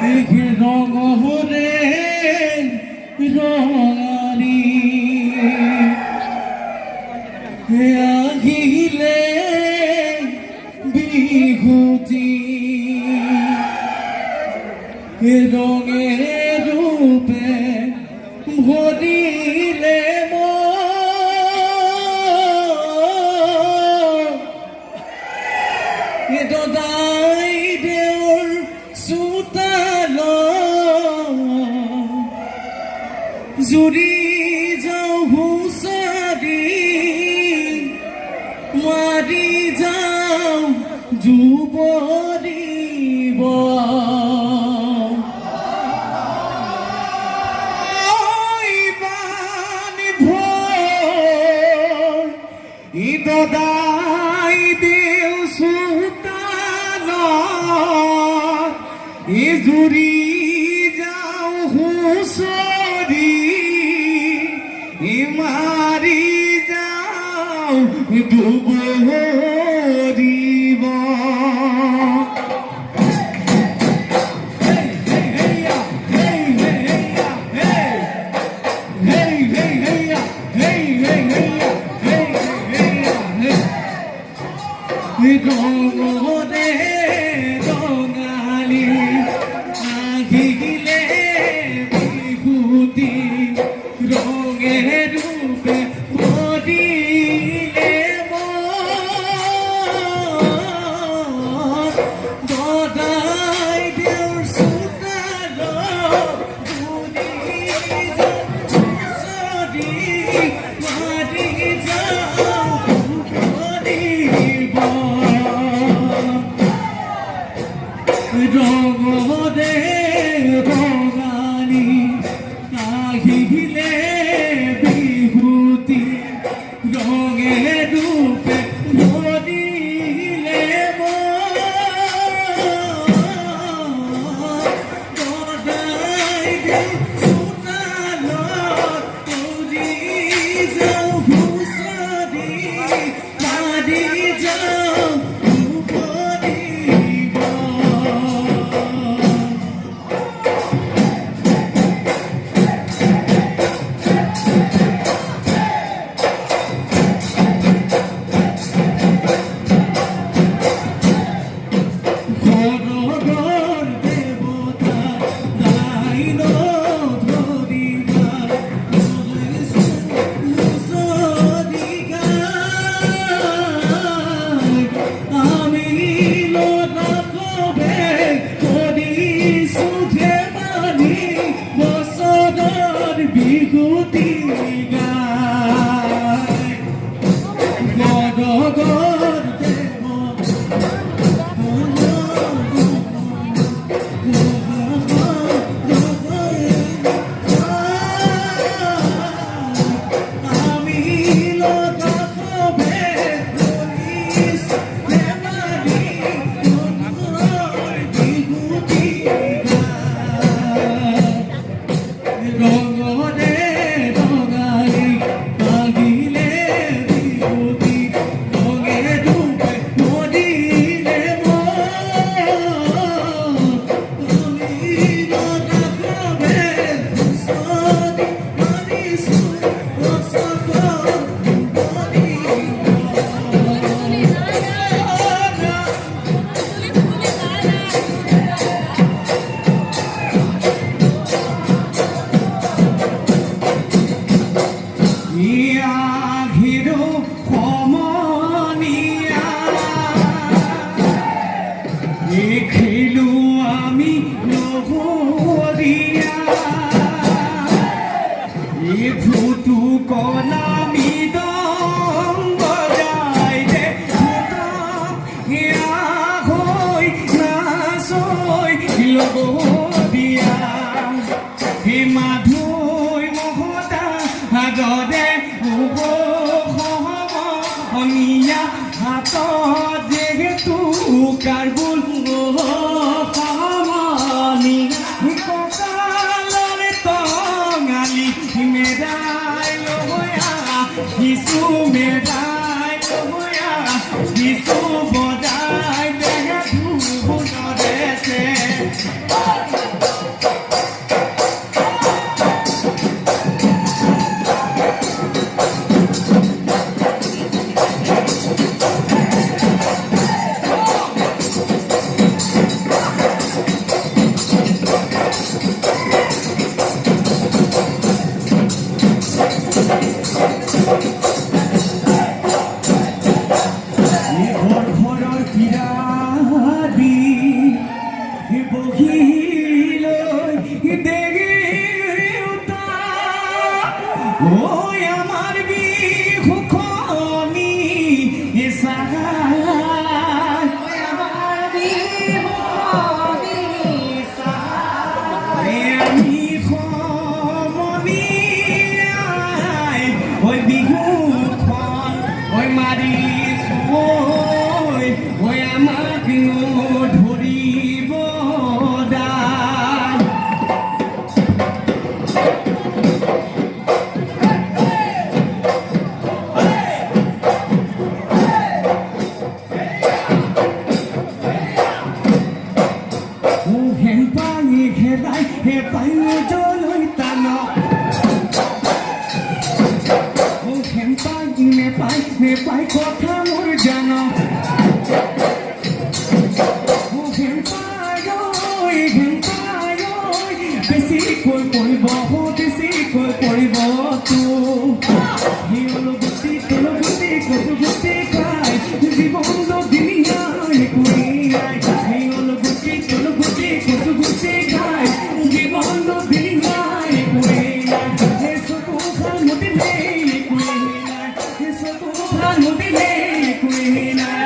ৰঙৰে ৰঙাৰি আহিলে বিহুতি ৰঙে ৰূপে ভৰিলে দদাই দেউৰ চোতাল জুৰি যাওঁ হুঁচৰি মাৰি যাওঁ যুৱৰীব দদাই দেউ চোতাল জুৰি যাওঁ হুঁচৰি মাৰি যাওঁ ডুবৰিব ৰঙৰে ৰঙালি আহিলে বিহুতি ৰঙে ৰূপে ভৰিলে দদাই দেউৰ চোতাল জুৰি হুঁচৰি মাৰি যাওঁ ডুবৰিব ৰঙৰে ৰঙালি আহিলে বিহুতি ৰঙে ৰূপে ভৰিলে দদাই দেউ চোতাল জুৰি যাওঁ হুঁচৰি মাৰি যাওঁ ডুবৰিব ঘৰৰ দেৱতা লাইন ধৰিবা হুঁচৰি গাই আমি লতাকবে কৰিছোঁ ধেমালি বছৰৰ বিহুতি গাই ঘৰৰ ৰঙৰে ৰঙালি আহিলে বিহুতি ৰঙে ৰূপে ভৰিলে লতাকবে হুঁচৰি মাৰিছোঁ বছৰৰ আহিৰো সমনীয়া দেখিলো আমি নহৰীয়া ভুতু কলা মৃদং বজাই দে হৈ নাচৈ লগৰীয়া মাধুই মহতা আগতে সমনীয়া হাতত যিহেতু কাৰ্বুল সমনীয়া কঁকালৰে টঙালি মেদাই লয়া কিছু মেদাই লয়া কিছু বজাই বেগে ধুবুলৰে দেউতা ওই আমার বিহু খনি ইসাহাই আমার বিহু খনি ইসাহাই আমি খমনি আই ওই বিহু খন ওই মারিছ ওই আমাক ধৰিব দাই হেম্পাঙি হেপাই জলৈ টানক হেম্পাঙি নেপাই কথা মোৰ জানক বেছিকৈ পৰিব তো সেই অলগুটি তলগুটি কচুগুটি খাই জীৱন দিনীয়াই কৰি নাই সেই অলগুটি তলগুটি কচুগুটি খাই জীৱন দিনীয়াই কৰি নাই সেই চকু খাল নদিলে কৰি নাই সেই চকু খাল নদিলে কৰি নাই